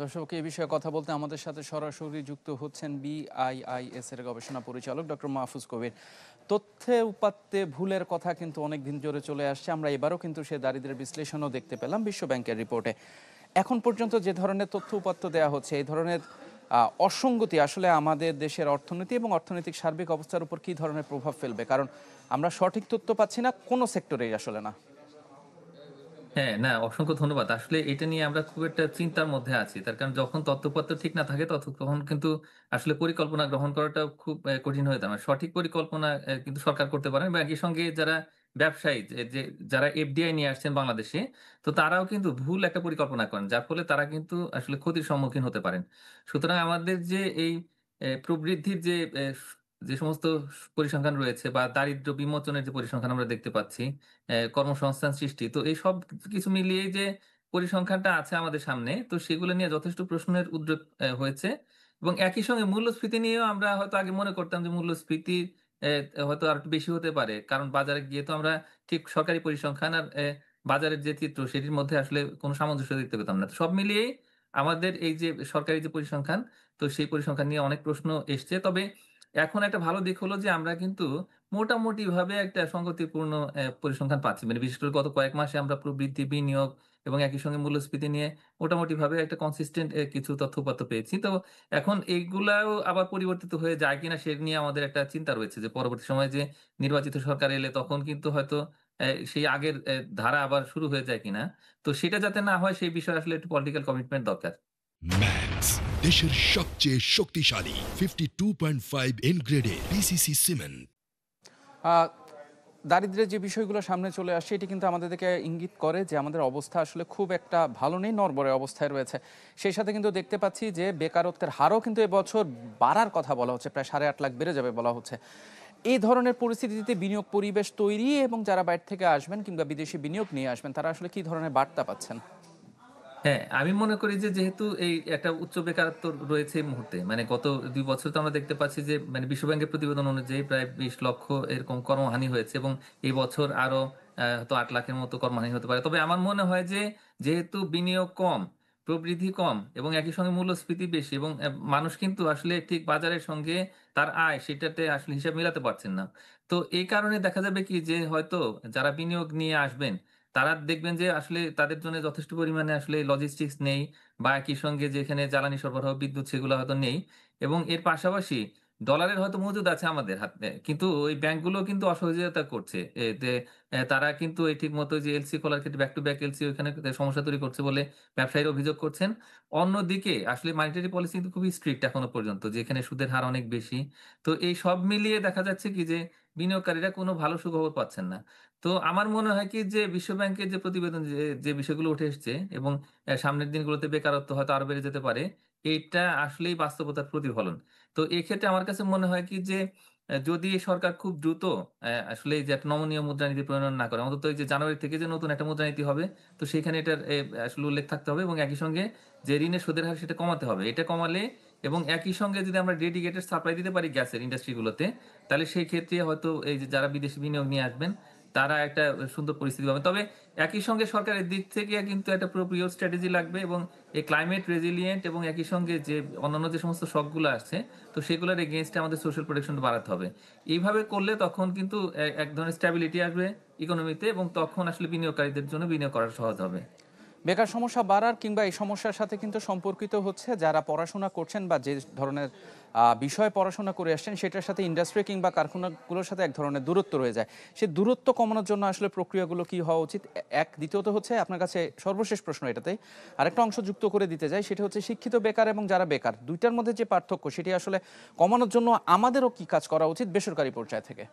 দর্শক, এই বিষয়ে কথা বলতে আমাদের সাথে সরাসরি যুক্ত হচ্ছেন বিআইআইএস এর গবেষণা পরিচালক ডক্টর মাহফুজ কবির। তথ্যে উপাত্তে ভুলের কথা কিন্তু অনেক দিন ধরে চলে আসছে। আমরা এবারও কিন্তু সে দারিদ্র্যের বিশ্লেষণও দেখতে পেলাম বিশ্ব ব্যাংকের রিপোর্টে। এখন পর্যন্ত যে ধরনের তথ্য উপাত্ত দেওয়া হচ্ছে, এই ধরনের অসঙ্গতি আসলে আমাদের দেশের অর্থনীতি এবং অর্থনৈতিক সার্বিক অবস্থার উপর কী ধরনের প্রভাব ফেলবে? কারণ আমরা সঠিক তথ্য পাচ্ছি না কোনো সেক্টরেই আসলে না। হ্যাঁ, না অসংখ্য ধন্যবাদ। আসলে এটা নিয়ে আমরা খুব একটা চিন্তার মধ্যে আছি। তার কারণ যখন তথ্যপত্র ঠিক না থাকে তখন কিন্তু আসলে পরিকল্পনা গ্রহণ করাটাও খুব কঠিন হয়ে দাঁড়ায়। সঠিক পরিকল্পনা কিন্তু সরকার করতে পারে বা একই সঙ্গে যারা ব্যবসায়ী যে যারা এফডিআই নিয়ে আসছেন বাংলাদেশে, তো তারাও কিন্তু ভুল একটা পরিকল্পনা করেন। যার ফলে তারা কিন্তু আসলে ক্ষতির সম্মুখীন হতে পারেন। সুতরাং আমাদের যে এই প্রবৃদ্ধির যে সমস্ত পরিসংখ্যান রয়েছে বা দারিদ্র্য বিমোচনের যে পরিসংখ্যান আমরা দেখতে পাচ্ছি, কর্মসংস্থান সৃষ্টি। তো এই সব কিছু মিলিয়েই যে পরিসংখ্যানটা আছে আমাদের সামনে, তো সেগুলো নিয়ে যথেষ্ট প্রশ্নের উদ্রেক হয়েছে এবং একই সঙ্গে মূল্যস্ফীতি নিয়েও আমরা হয়তো আগে মনে করতাম যে মূল্যস্ফীতি হয়তো আরেকটু বেশি হতে পারে। কারণ বাজারে গিয়ে তো আমরা ঠিক সরকারি পরিসংখ্যান আর বাজারের যে চিত্র সেটির মধ্যে আসলে কোনো সামঞ্জস্য দেখতে পেতাম না। তো সব মিলিয়েই আমাদের এই যে সরকারি যে পরিসংখ্যান, তো সেই পরিসংখ্যান নিয়ে অনেক প্রশ্ন এসছে। তবে এখন একটা ভালো দিক হলো যে আমরা কিন্তু মোটামুটিভাবে একটা সঙ্গতিপূর্ণ পরিসংখ্যান পাচ্ছি। মানে বিশেষ করে গত কয়েক মাসে আমরা প্রবৃদ্ধি, বিনিয়োগ এবং একই সঙ্গে মূল্যস্ফীতি নিয়ে মোটামুটিভাবে একটা কনসিস্টেন্ট কিছু তথ্য-উপাত্ত পেয়েছি। তো এখন এইগুলাও আবার পরিবর্তিত হয়ে যায় কিনা সে নিয়ে আমাদের একটা চিন্তা রয়েছে যে পরবর্তী সময়ে যে নির্বাচিত সরকার এলে তখন কিন্তু হয়তো সেই আগের ধারা আবার শুরু হয়ে যায় কিনা। তো সেটা যাতে না হয় সেই বিষয়ে আসলে একটু পলিটিক্যাল কমিটমেন্ট দরকার। ম্যাক্স দেশের সবচেয়ে শক্তিশালী 52.5 এন গ্রেডের পিসিসি সিমেন্ট। আহ, দারিদ্র্যের যে বিষয়গুলো সামনে চলে আসছে, এটি কিন্তু আমাদেরকে ইঙ্গিত করে যে আমাদের অবস্থা আসলে খুব একটা ভালো নেই, নড়বড়ে অবস্থায় রয়েছে। সেই সাথে কিন্তু দেখতে পাচ্ছি যে বেকারত্বের হারও কিন্তু এবছর বাড়ার কথা বলা হচ্ছে, প্রায় 8.5 লাখ বেড়ে যাবে বলা হচ্ছে। এই ধরনের পরিস্থিতিতে বিনিয়োগ পরিবেশ তৈরি এবং যারা বাইরে থেকে আসবেন কিংবা বিদেশি বিনিয়োগ নিয়ে আসবেন, তারা আসলে কি ধরনের বার্তা পাচ্ছেন? হ্যাঁ, আমি মনে করি যে যেহেতু এই একটা উচ্চ বেকারত্ব রয়েছে এই মুহূর্তে, মানে গত ২ বছর তো আমরা দেখতে পাচ্ছি যে মানে বিশ্বব্যাংকের প্রতিবেদন অনুযায়ী প্রায় ২০ লক্ষ এরকম কর্মহানি হয়েছে এবং এই বছর আরো হয়তো ৮ লাখের মতো কর্মহানি হতে পারে। তবে আমার মনে হয় যে যেহেতু বিনিয়োগ কম, প্রবৃদ্ধি কম এবং একই সঙ্গে মূল্যস্ফীতি বেশি এবং মানুষ কিন্তু আসলে ঠিক বাজারের সঙ্গে তার আয় সেটাতে আসলে হিসাব মেলাতে পারছেন না। তো এই কারণে দেখা যাবে কি যে হয়তো যারা বিনিয়োগ নিয়ে আসবেন তারা দেখবেন যে আসলে তাদের জন্য যথেষ্ট পরিমাণে আসলে লজিস্টিক্স নেই বা একই সঙ্গে যেখানে জ্বালানি সরবরাহ, বিদ্যুৎ সেগুলো হয়তো নেই এবং এর পাশাপাশি ডলারের হয়তো মজুদ আছে আমাদের হাতে। কিন্তু ওই ব্যাংকগুলো কিন্তু অসহযোগিতা করছে। এতে তারা কিন্তু এই ঠিকমতো যে এলসি খোলার ক্ষেত্রে ব্যাক টু ব্যাক এলসি ওইখানে সমস্যা তৈরি করছে বলে ব্যবসায়ীরা অভিযোগ করছেন। অন্যদিকে আসলে মনিটারি পলিসি কিন্তু খুবই স্ট্রিক্ট এখনো পর্যন্ত, যেখানে সুদের হার অনেক বেশি। তো এই সব মিলিয়ে দেখা যাচ্ছে কি যে বিনিয়োগকারীরা কোনো ভালো সুখবর পাচ্ছেন না। তো আমার মনে হয় কি যে বিশ্বব্যাংকের যে প্রতিবেদন যে বিষয়গুলো উঠে এসছে এবং সামনের দিনগুলোতে বেকারত্ব হয়তো আরো বেড়ে যেতে পারে। এইটা আসলেই বাস্তবতার প্রতিফলন। তো এক্ষেত্রে আমার কাছে মনে হয় কি যে যদি সরকার খুব দ্রুত আসলে এই যে একটা নমনীয় মুদ্রানীতি প্রণয়ন না করে, অন্তত এই যে জানুয়ারি থেকে যে নতুন একটা মুদ্রানীতি হবে, তো সেখানে এটার আসলে উল্লেখ থাকতে হবে এবং একই সঙ্গে যে ঋণের সুদের হার সেটা কমাতে হবে। এটা কমালে এবং একই সঙ্গে যদি আমরা ডেডিকেটেড সাপ্লাই দিতে পারি গ্যাসের ইন্ডাস্ট্রিগুলোতে, তাহলে সেই ক্ষেত্রে হয়তো এই যে যারা বিদেশি বিনিয়োগ নিয়ে আসবেন তারা একটা সুন্দর পরিস্থিতি পাবে। তবে একই সঙ্গে সরকারের দিক থেকে কিন্তু একটা পুরো পিওর স্ট্র্যাটেজি লাগবে এবং এই ক্লাইমেট রেজিলিয়েন্ট এবং একই সঙ্গে যে অন্যান্য যে সমস্ত শকগুলো আসছে, তো সেগুলোর এগেইনস্ট এ আমাদের সোশ্যাল প্রোটেকশনটা বাড়াতে হবে। এইভাবে করলে তখন কিন্তু এক ধরনের স্ট্যাবিলিটি আসবে ইকোনমিতে এবং তখন আসলে বিনিয়োগকারীদের জন্য বিনিয়োগ করা সহজ হবে। বেকার সমস্যা বাড়ার কিংবা এই সমস্যার সাথে কিন্তু সম্পর্কিত হচ্ছে যারা পড়াশোনা করছেন বা যে ধরনের বিষয়ে পড়াশোনা করে আসছেন সেটার সাথে ইন্ডাস্ট্রি কিংবা কারখানাগুলোর সাথে এক ধরনের দূরত্ব রয়ে যায়। সেই দূরত্ব কমানোর জন্য আসলে প্রক্রিয়াগুলো কি হওয়া উচিত? এক দ্বিতীয়ত হচ্ছে আপনার কাছে সর্বশেষ প্রশ্ন এটাতে আরেকটা অংশ যুক্ত করে দিতে যাই, সেটা হচ্ছে শিক্ষিত বেকার এবং যারা বেকার দুইটার মধ্যে যে পার্থক্য সেটি আসলে কমানোর জন্য আমাদেরও কি কাজ করা উচিত বেসরকারি পর্যায় থেকে?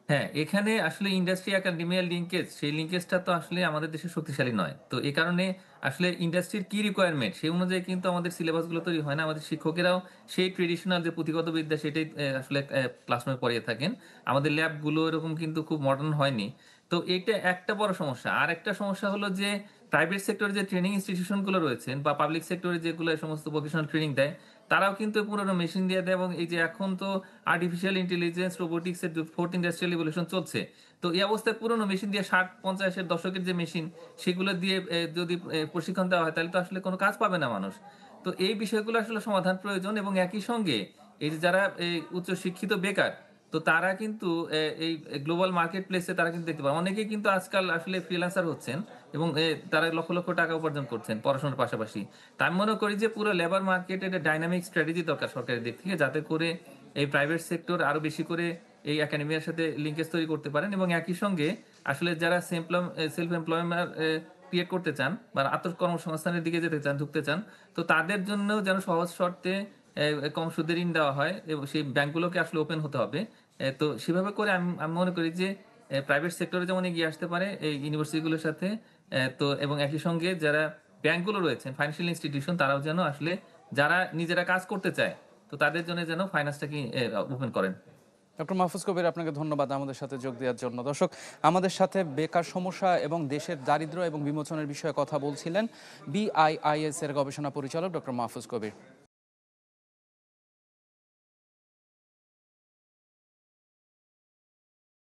হ্যাঁ, এখানে আসলে ইন্ডাস্ট্রি একাডেমিয়ার লিঙ্কেজ, সেই লিঙ্কেজটা তো আসলে আমাদের দেশে শক্তিশালী নয়। তো এ কারণে আসলে ইন্ডাস্ট্রির কি রিকোয়ারমেন্ট সেই অনুযায়ী কিন্তু আমাদের সিলেবাসগুলো তৈরি হয় না। আমাদের শিক্ষকেরাও সেই ট্রেডিশনাল যে পুঁথিগত বিদ্যা সেটাই আসলে ক্লাসরুমে পড়িয়ে থাকেন। আমাদের ল্যাবগুলো এরকম কিন্তু খুব মডার্ন হয়নি। তো এইটা একটা বড় সমস্যা। আরেকটা সমস্যা হলো যে প্রাইভেট সেক্টরে যে ট্রেনিং ইনস্টিটিউশন গুলো রয়েছেন বা পাবলিক সেক্টরে যেগুলো এই সমস্ত ভোকেশনাল ট্রেনিং দেয়, তারাও কিন্তু পুরোনো মেশিন দিয়ে দেয় এবং এই যে এখন তো আর্টিফিশিয়াল ইন্টেলিজেন্স, রোবোটিক্স এর ফোর্থ ইন্ডাস্ট্রিয়াল রিভলিউশন চলছে। তো এই অবস্থায় পুরোনো মেশিন দিয়ে 60-50 এর দশকের যে মেশিন, সেগুলো দিয়ে যদি প্রশিক্ষণ দেওয়া হয়, তাহলে তো আসলে কোনো কাজ পাবে না মানুষ। তো এই বিষয়গুলো আসলে সমাধান প্রয়োজন এবং একই সঙ্গে এই যে যারা উচ্চ শিক্ষিত বেকার, তো তারা কিন্তু এই গ্লোবাল মার্কেট প্লেসে তারা কিন্তু দেখতে পারে। অনেকেই কিন্তু আজকাল আসলে ফ্রিল্যান্সার হচ্ছেন এবং তারা লক্ষ, লক্ষ টাকা উপার্জন করছেন পড়াশোনার পাশাপাশি। তা আমি মনে করি যে পুরো লেবার মার্কেটে একটা ডাইনামিক স্ট্র্যাটেজি দরকার সরকারের দিক থেকে, যাতে করে এই প্রাইভেট সেক্টর আরো বেশি করে এই একাডেমিয়ার সাথে লিঙ্কেজ তৈরি করতে পারেন এবং একই সঙ্গে আসলে যারা সেলফ এমপ্লয়মেন্ট ক্রিয়েট করতে চান বা আত্মকর্মসংস্থানের দিকে যেতে চান, ঢুকতে চান, তো তাদের জন্যও যেন সহজ শর্তে কম সুদে ঋণ দেওয়া হয় এবং সেই ব্যাংকগুলোকে আসলে ওপেন হতে হবে। তো সেভাবে করে আমি আমি মনে করি যে প্রাইভেট সেক্টরে যেমন এগিয়ে আসতে পারে এই ইউনিভার্সিটিগুলোর সাথে, তো এবং একই সঙ্গে যারা ব্যাংকগুলো রয়েছেন, ফাইন্যান্সিয়াল ইনস্টিটিউশন, তারাও যেন আসলে যারা নিজেরা কাজ করতে চায়, তো তাদের জন্য যেন ফাইন্যান্সটাকে ওপেন করেন। ডক্টর মাহফুজ কবির, আপনাকে ধন্যবাদ আমাদের সাথে যোগ দেওয়ার জন্য। দর্শক, আমাদের সাথে বেকার সমস্যা এবং দেশের দারিদ্র্য এবং বিমোচনের বিষয়ে কথা বলছিলেন বিআইআইএস এর গবেষণা পরিচালক ডক্টর মাহফুজ কবির।